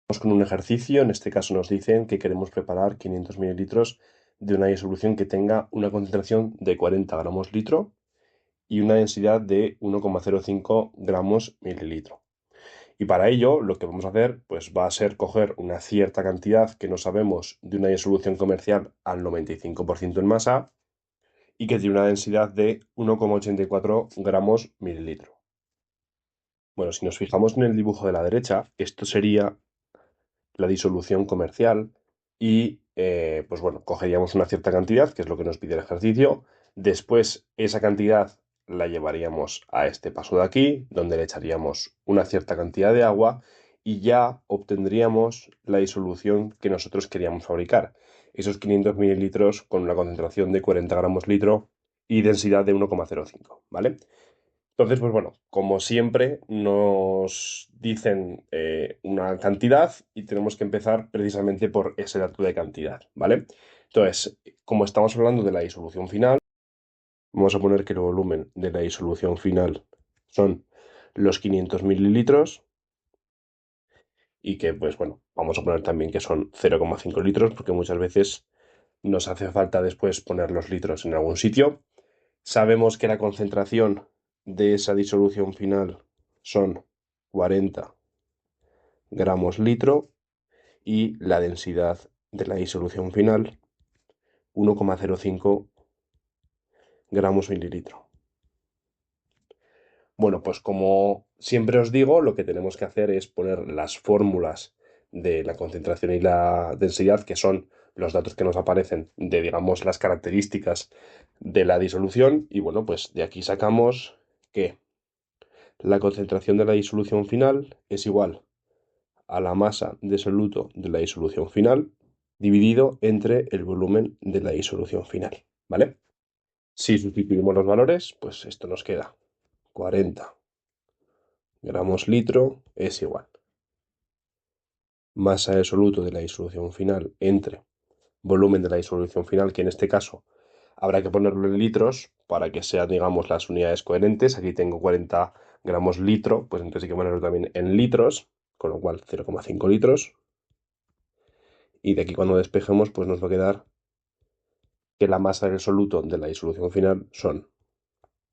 Vamos con un ejercicio, en este caso nos dicen que queremos preparar 500 mililitros de una disolución que tenga una concentración de 40 gramos litro y una densidad de 1,05 gramos mililitro. Y para ello lo que vamos a hacer pues va a ser coger una cierta cantidad que no sabemos de una disolución comercial al 95% en masa y que tiene una densidad de 1,84 gramos mililitro. Bueno, si nos fijamos en el dibujo de la derecha, esto sería la disolución comercial y pues bueno, cogeríamos una cierta cantidad, que es lo que nos pide el ejercicio. Después esa cantidad la llevaríamos a este paso de aquí, donde le echaríamos una cierta cantidad de agua y ya obtendríamos la disolución que nosotros queríamos fabricar. Esos 500 mililitros con una concentración de 40 gramos litro y densidad de 1,05, ¿vale? Entonces, pues bueno, como siempre, nos dicen una cantidad y tenemos que empezar precisamente por ese dato de cantidad, ¿vale? Entonces, como estamos hablando de la disolución final, vamos a poner que el volumen de la disolución final son los 500 mililitros y que, pues bueno, vamos a poner también que son 0,5 litros porque muchas veces nos hace falta después poner los litros en algún sitio. Sabemos que la concentración de esa disolución final son 40 gramos litro y la densidad de la disolución final 1,05 gramos mililitro. Bueno, pues como siempre os digo, lo que tenemos que hacer es poner las fórmulas de la concentración y la densidad, que son los datos que nos aparecen de, digamos, las características de la disolución. Y bueno, pues de aquí sacamos que la concentración de la disolución final es igual a la masa de soluto de la disolución final dividido entre el volumen de la disolución final, ¿vale? Si sustituimos los valores, pues esto nos queda 40 gramos litro es igual masa de soluto de la disolución final entre volumen de la disolución final, que en este caso habrá que ponerlo en litros para que sean, digamos, las unidades coherentes. Aquí tengo 40 gramos litro, pues entonces hay que ponerlo también en litros, con lo cual 0,5 litros. Y de aquí cuando despejemos, pues nos va a quedar que la masa del soluto de la disolución final son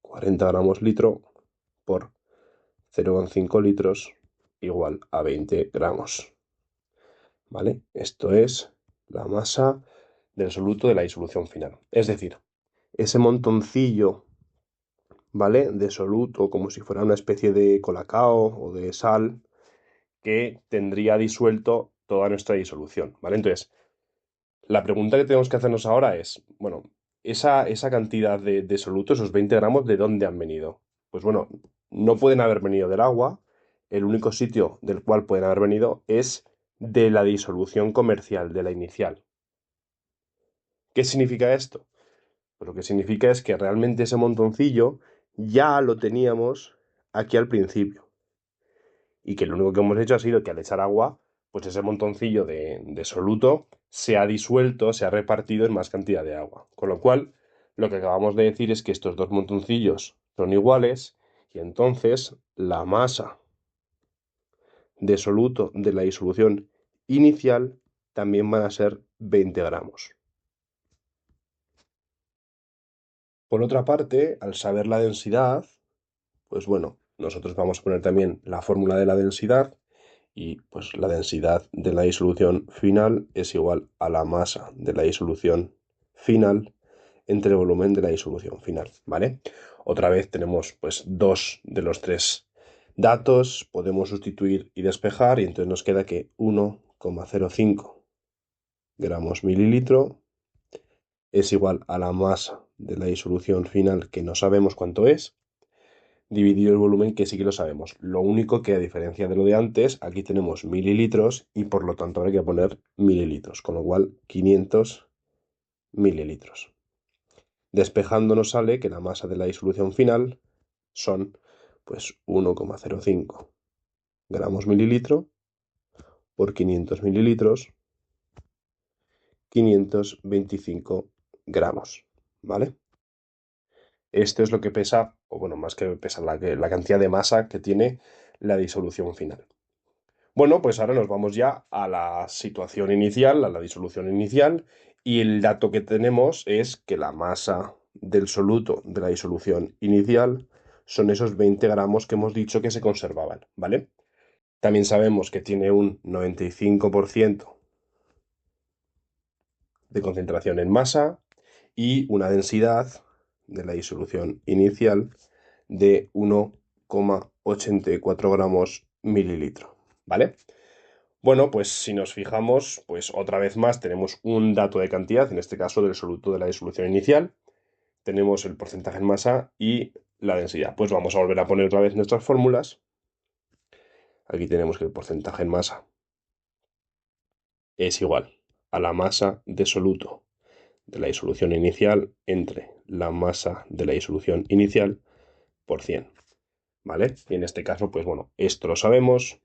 40 gramos litro por 0,5 litros igual a 20 gramos. ¿Vale? Esto es la masa del soluto de la disolución final. Es decir, ese montoncillo, ¿vale? De soluto, como si fuera una especie de colacao o de sal, que tendría disuelto toda nuestra disolución, ¿vale? Entonces, la pregunta que tenemos que hacernos ahora es, bueno, esa cantidad de soluto, esos 20 gramos, ¿de dónde han venido? Pues bueno, no pueden haber venido del agua. El único sitio del cual pueden haber venido es de la disolución comercial, de la inicial. ¿Qué significa esto? Pues lo que significa es que realmente ese montoncillo ya lo teníamos aquí al principio. Y que lo único que hemos hecho ha sido que al echar agua, pues ese montoncillo de soluto se ha disuelto, se ha repartido en más cantidad de agua. Con lo cual, lo que acabamos de decir es que estos dos montoncillos son iguales y entonces la masa de soluto de la disolución inicial también van a ser 20 gramos. Por otra parte, al saber la densidad, pues bueno, nosotros vamos a poner también la fórmula de la densidad y pues la densidad de la disolución final es igual a la masa de la disolución final entre el volumen de la disolución final, ¿vale? Otra vez tenemos pues dos de los tres datos, podemos sustituir y despejar y entonces nos queda que 1,05 gramos mililitro es igual a la masa de la disolución final que no sabemos cuánto es dividido el volumen, que sí que lo sabemos. Lo único que, a diferencia de lo de antes, aquí tenemos mililitros y por lo tanto habrá que poner mililitros, con lo cual 500 mililitros. Despejando nos sale que la masa de la disolución final son pues 1,05 gramos mililitro por 500 mililitros, 525 gramos, ¿vale? Esto es lo que pesa, o bueno, más que pesa la cantidad de masa que tiene la disolución final. Bueno, pues ahora nos vamos ya a la situación inicial, a la disolución inicial, y el dato que tenemos es que la masa del soluto de la disolución inicial son esos 20 gramos que hemos dicho que se conservaban, ¿vale? También sabemos que tiene un 95% de concentración en masa y una densidad de la disolución inicial de 1,84 gramos mililitro, ¿vale? Bueno, pues si nos fijamos, pues otra vez más tenemos un dato de cantidad, en este caso del soluto de la disolución inicial, tenemos el porcentaje en masa y la densidad. Pues vamos a volver a poner otra vez nuestras fórmulas. Aquí tenemos que el porcentaje en masa es igual a la masa de soluto de la disolución inicial entre la masa de la disolución inicial por 100, ¿vale? Y en este caso, pues bueno, esto lo sabemos,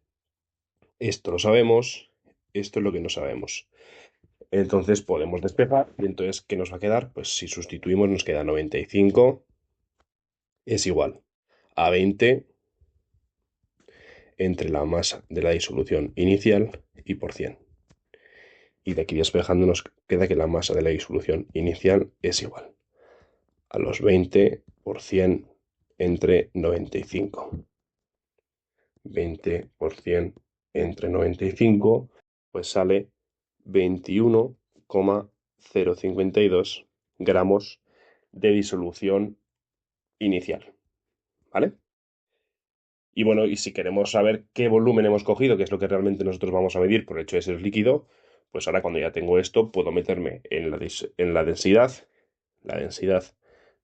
esto lo sabemos, esto es lo que no sabemos. Entonces podemos despejar y entonces, ¿qué nos va a quedar? Pues si sustituimos nos queda 95 es igual a 20 entre la masa de la disolución inicial y por 100. Y de aquí despejando nos queda que la masa de la disolución inicial es igual a los 20 por 100 entre 95. 20 por 100 entre 95, pues sale 21,052 gramos de disolución inicial, ¿vale? Y bueno, y si queremos saber qué volumen hemos cogido, que es lo que realmente nosotros vamos a medir por el hecho de ser líquido, pues ahora cuando ya tengo esto, puedo meterme en la densidad. La densidad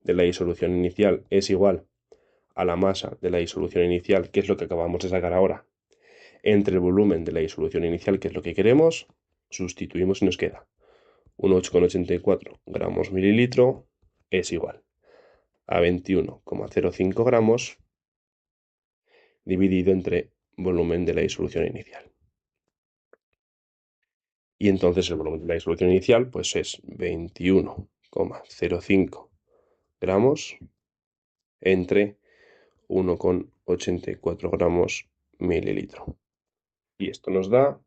de la disolución inicial es igual a la masa de la disolución inicial, que es lo que acabamos de sacar ahora, entre el volumen de la disolución inicial, que es lo que queremos, sustituimos y nos queda 1,884 gramos mililitro es igual a 21,05 gramos dividido entre volumen de la disolución inicial. Y entonces el volumen de la disolución inicial pues es 21,05 gramos entre 1,84 gramos mililitro. Y esto nos da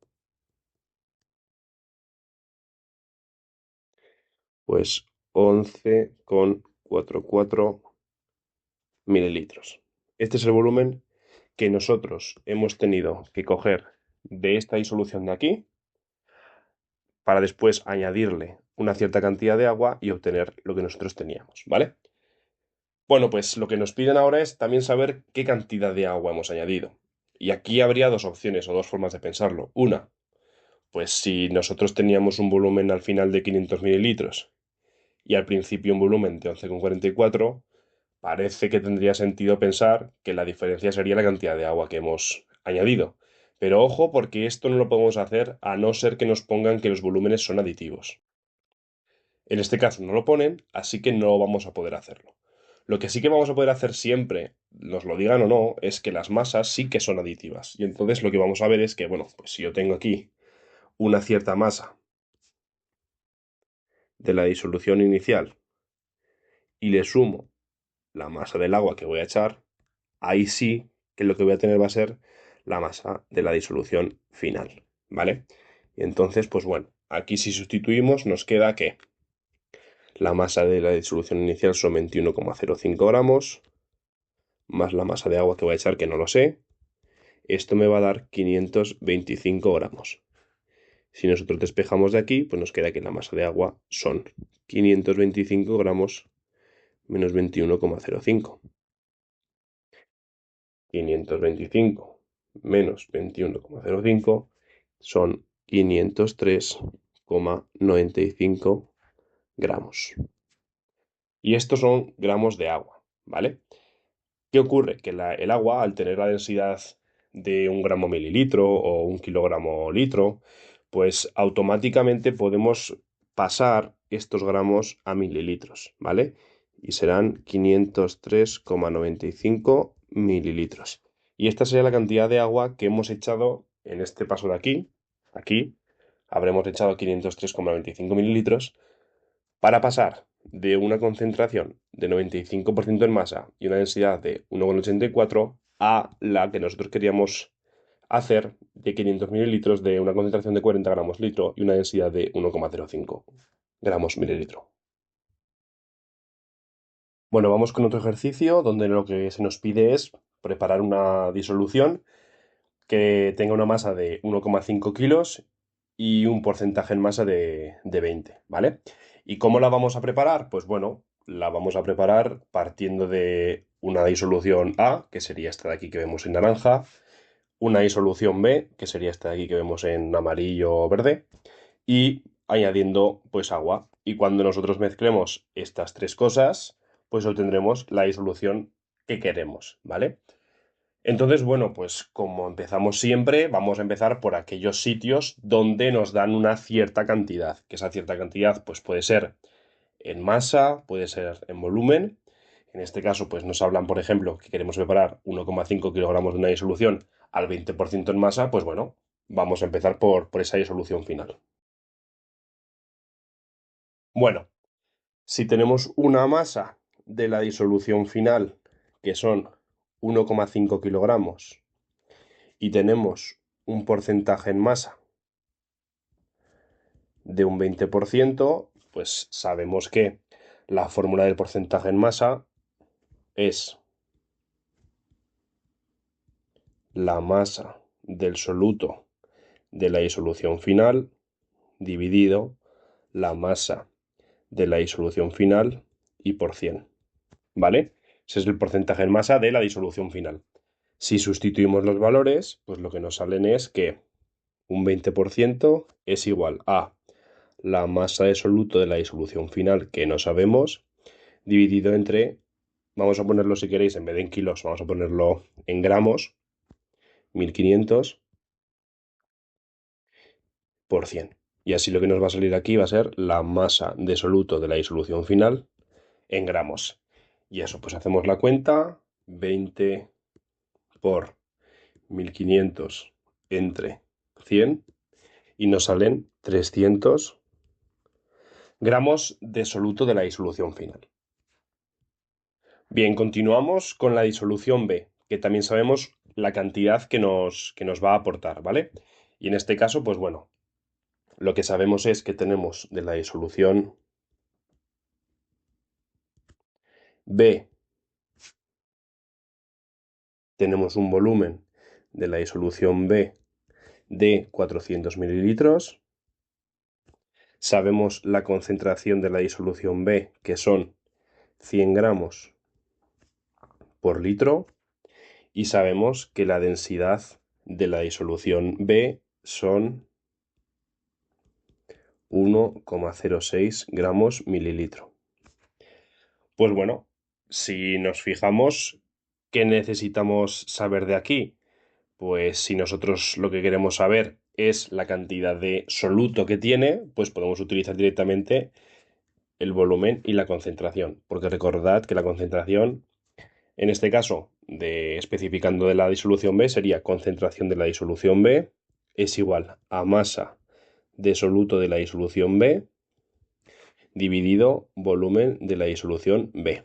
pues 11,44 mililitros. Este es el volumen que nosotros hemos tenido que coger de esta disolución de aquí para después añadirle una cierta cantidad de agua y obtener lo que nosotros teníamos, ¿vale? Bueno, pues lo que nos piden ahora es también saber qué cantidad de agua hemos añadido. Y aquí habría dos opciones o dos formas de pensarlo. Una, pues si nosotros teníamos un volumen al final de 500 mililitros y al principio un volumen de 11,44, parece que tendría sentido pensar que la diferencia sería la cantidad de agua que hemos añadido. Pero ojo, porque esto no lo podemos hacer a no ser que nos pongan que los volúmenes son aditivos. En este caso no lo ponen, así que no vamos a poder hacerlo. Lo que sí que vamos a poder hacer siempre, nos lo digan o no, es que las masas sí que son aditivas. Y entonces lo que vamos a ver es que, bueno, pues si yo tengo aquí una cierta masa de la disolución inicial y le sumo la masa del agua que voy a echar, ahí sí que lo que voy a tener va a ser la masa de la disolución final, ¿vale? Y entonces, pues bueno, aquí si sustituimos nos queda que la masa de la disolución inicial son 21,05 gramos, más la masa de agua que voy a echar, que no lo sé. Esto me va a dar 525 gramos. Si nosotros despejamos de aquí, pues nos queda que la masa de agua son 525 gramos menos 21,05. 525 menos 21,05 son 503,95 gramos. Y estos son gramos de agua, ¿vale? ¿Qué ocurre? Que el agua, al tener la densidad de un gramo mililitro o un kilogramo litro, pues automáticamente podemos pasar estos gramos a mililitros, ¿vale? Y serán 503,95 mililitros. Y esta sería la cantidad de agua que hemos echado en este paso de aquí. Aquí habremos echado 503,95 mililitros para pasar de una concentración de 95% en masa y una densidad de 1,84 a la que nosotros queríamos hacer de 500 mililitros de una concentración de 40 gramos litro y una densidad de 1,05 gramos mililitro. Bueno, vamos con otro ejercicio donde lo que se nos pide es preparar una disolución que tenga una masa de 1,5 kilos y un porcentaje en masa de 20, ¿vale? ¿Y cómo la vamos a preparar? Pues bueno, la vamos a preparar partiendo de una disolución A, que sería esta de aquí que vemos en naranja, una disolución B, que sería esta de aquí que vemos en amarillo o verde, y añadiendo pues agua. Y cuando nosotros mezclemos estas tres cosas, pues obtendremos la disolución que queremos, ¿vale? Entonces, bueno, pues como empezamos siempre, vamos a empezar por aquellos sitios donde nos dan una cierta cantidad, que esa cierta cantidad pues puede ser en masa, puede ser en volumen. En este caso, pues nos hablan, por ejemplo, que queremos preparar 1,5 kilogramos de una disolución al 20% en masa, pues bueno, vamos a empezar por esa disolución final. Bueno, si tenemos una masa de la disolución final, que son 1,5 kilogramos, y tenemos un porcentaje en masa de un 20%, pues sabemos que la fórmula del porcentaje en masa es la masa del soluto de la disolución final dividido la masa de la disolución final y por 100, ¿vale? Ese es el porcentaje en masa de la disolución final. Si sustituimos los valores, pues lo que nos salen es que un 20% es igual a la masa de soluto de la disolución final, que no sabemos, dividido entre, vamos a ponerlo si queréis, en vez de en kilos, vamos a ponerlo en gramos, 1500 por 100. Y así lo que nos va a salir aquí va a ser la masa de soluto de la disolución final en gramos. Y eso, pues hacemos la cuenta, 20 por 1500 entre 100 y nos salen 300 gramos de soluto de la disolución final. Bien, continuamos con la disolución B, que también sabemos la cantidad que nos va a aportar, ¿vale? Y en este caso, pues bueno, lo que sabemos es que tenemos de la disolución B, tenemos un volumen de la disolución B de 400 mililitros. Sabemos la concentración de la disolución B, que son 100 gramos por litro. Y sabemos que la densidad de la disolución B son 1,06 gramos mililitro. Pues bueno, si nos fijamos, ¿qué necesitamos saber de aquí? Pues si nosotros lo que queremos saber es la cantidad de soluto que tiene, pues podemos utilizar directamente el volumen y la concentración, porque recordad que la concentración, en este caso, especificando de la disolución B, sería concentración de la disolución B es igual a masa de soluto de la disolución B dividido volumen de la disolución B.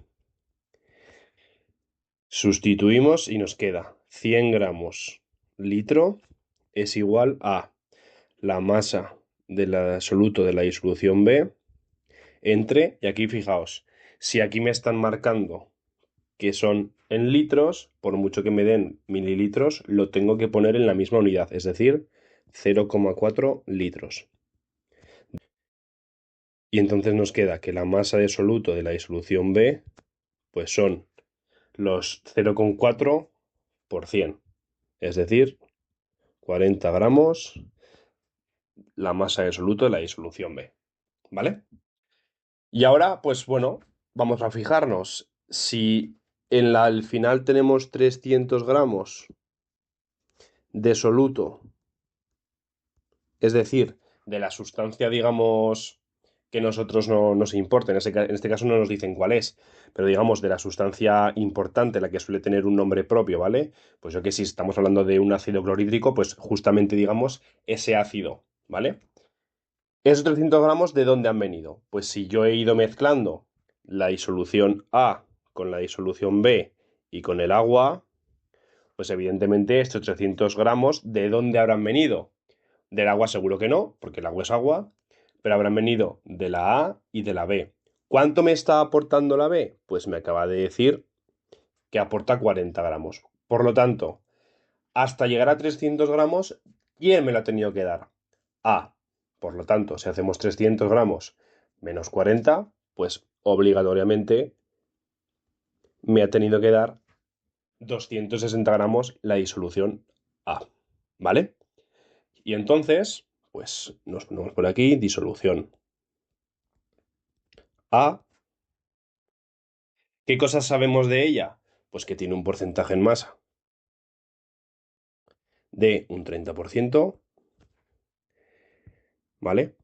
Sustituimos y nos queda 100 gramos litro es igual a la masa del soluto de la disolución B entre, y aquí fijaos, si aquí me están marcando que son en litros, por mucho que me den mililitros, lo tengo que poner en la misma unidad, es decir, 0,4 litros. Y entonces nos queda que la masa de soluto de la disolución B, pues son los 0,4 por 100, es decir, 40 gramos la masa de soluto de la disolución B, ¿vale? Y ahora, pues bueno, vamos a fijarnos. Si al final tenemos 300 gramos de soluto, es decir, de la sustancia, digamos, que nosotros no nos importa, en este caso no nos dicen cuál es, pero digamos de la sustancia importante, la que suele tener un nombre propio, ¿vale? Pues yo que si estamos hablando de un ácido clorhídrico, pues justamente digamos ese ácido, ¿vale? ¿Esos 300 gramos de dónde han venido? Pues si yo he ido mezclando la disolución A con la disolución B y con el agua, Pues evidentemente estos 300 gramos, ¿de dónde habrán venido? Del agua seguro que no, porque el agua es agua, pero habrán venido de la A y de la B. ¿Cuánto me está aportando la B? Pues me acaba de decir que aporta 40 gramos. Por lo tanto, hasta llegar a 300 gramos, ¿quién me lo ha tenido que dar? A. Por lo tanto, si hacemos 300 gramos menos 40, pues obligatoriamente me ha tenido que dar 260 gramos la disolución A. ¿Vale? Y entonces, pues nos ponemos por aquí, disolución A. ¿Qué cosas sabemos de ella? Pues que tiene un porcentaje en masa de un 30%, ¿vale?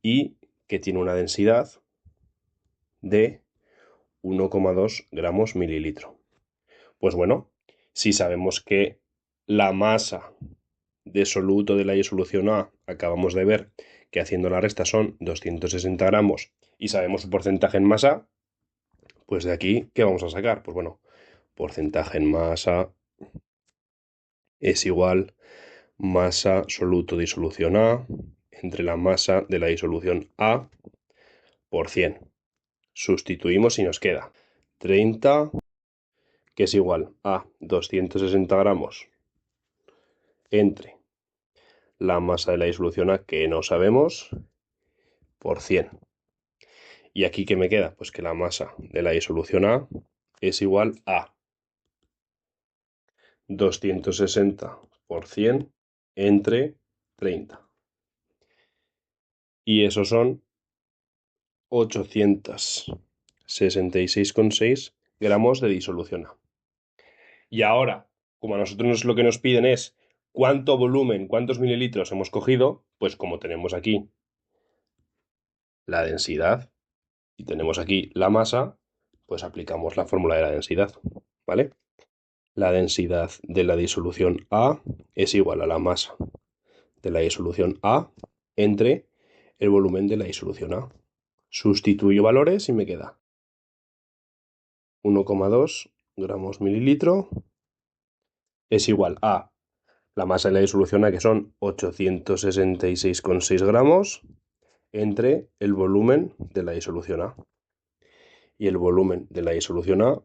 Y que tiene una densidad de 1,2 gramos mililitro. Pues bueno, si sabemos que la masa de soluto de la disolución A, acabamos de ver que haciendo la resta son 260 gramos y sabemos su porcentaje en masa, pues de aquí, ¿qué vamos a sacar? Pues bueno, porcentaje en masa es igual masa soluto disolución A entre la masa de la disolución A por 100. Sustituimos y nos queda 30, que es igual a 260 gramos entre la masa de la disolución A, que no sabemos, por 100. ¿Y aquí qué me queda? Pues que la masa de la disolución A es igual a 260 por 100 entre 30. Y eso son 866,6 gramos de disolución A. Y ahora, como a nosotros lo que nos piden es cuánto volumen, cuántos mililitros hemos cogido, pues como tenemos aquí la densidad y tenemos aquí la masa, pues aplicamos la fórmula de la densidad, ¿vale? La densidad de la disolución A es igual a la masa de la disolución A entre el volumen de la disolución A. Sustituyo valores y me queda 1,2 gramos mililitro es igual a la masa de la disolución A, que son 866,6 gramos, entre el volumen de la disolución A. Y el volumen de la disolución A,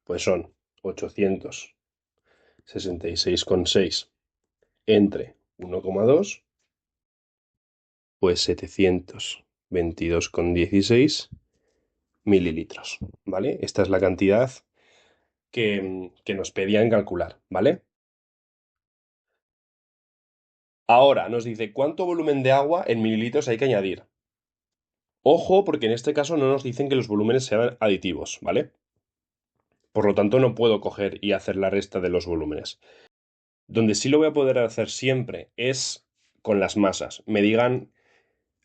pues son 866,6 entre 1,2, pues 722,16 mililitros, ¿vale? Esta es la cantidad que nos pedían calcular, ¿vale? Ahora nos dice cuánto volumen de agua en mililitros hay que añadir. Ojo, porque en este caso no nos dicen que los volúmenes sean aditivos, ¿vale? Por lo tanto, no puedo coger y hacer la resta de los volúmenes. Donde sí lo voy a poder hacer siempre es con las masas. Me digan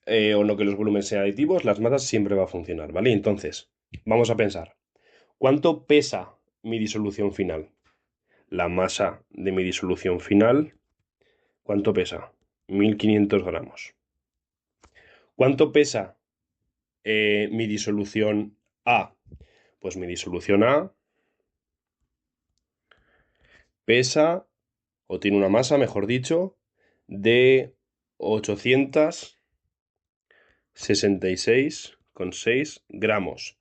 o no que los volúmenes sean aditivos, las masas siempre va a funcionar, ¿vale? Entonces, vamos a pensar. ¿Cuánto pesa mi disolución final? La masa de mi disolución final, ¿cuánto pesa? 1500 gramos. ¿Cuánto pesa mi disolución A? Pues mi disolución A pesa, o tiene una masa, mejor dicho, de 866,6 gramos.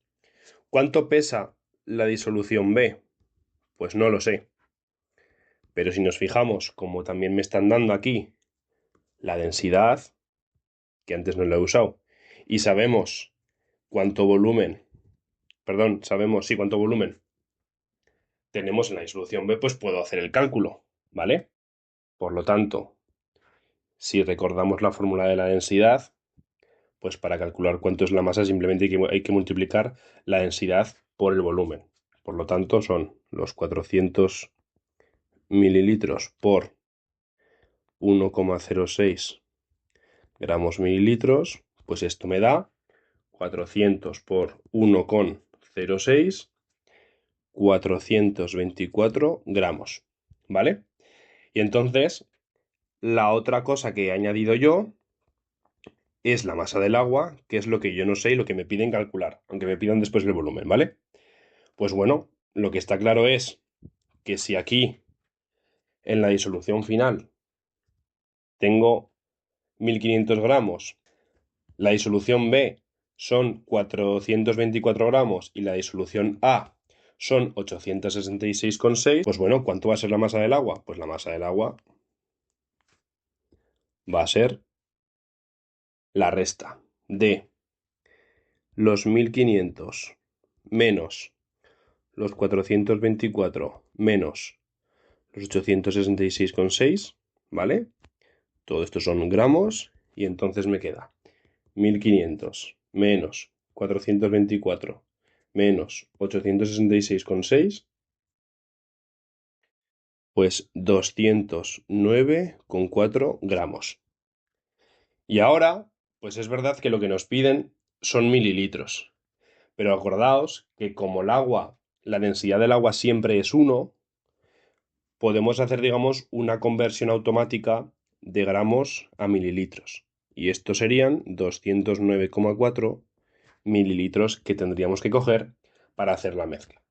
¿Cuánto pesa la disolución B? Pues no lo sé. Pero si nos fijamos, como también me están dando aquí la densidad, que antes no la he usado, y sabemos cuánto volumen, perdón, sabemos, sí, cuánto volumen tenemos en la disolución B, pues puedo hacer el cálculo, ¿vale? Por lo tanto, si recordamos la fórmula de la densidad, pues para calcular cuánto es la masa simplemente hay que multiplicar la densidad por el volumen. Por lo tanto, son los 400 mililitros por 1,06 gramos mililitros, pues esto me da 400 por 1,06, 424 gramos, ¿vale? Y entonces, la otra cosa que he añadido yo es la masa del agua, que es lo que yo no sé y lo que me piden calcular, aunque me pidan después el volumen, ¿vale? Pues bueno, lo que está claro es que si aquí en la disolución final tengo 1500 gramos, la disolución B son 424 gramos y la disolución A son 866,6, pues bueno, ¿cuánto va a ser la masa del agua? Pues la masa del agua va a ser la resta de los 1500 menos los 424 menos los 866,6, ¿vale? Todo esto son gramos y entonces me queda 1500 menos 424 menos 866,6, pues 209,4 gramos. Y ahora, pues es verdad que lo que nos piden son mililitros. Pero acordaos que como el agua, la densidad del agua siempre es 1, podemos hacer, digamos, una conversión automática de gramos a mililitros. Y esto serían 209,4 mililitros que tendríamos que coger para hacer la mezcla.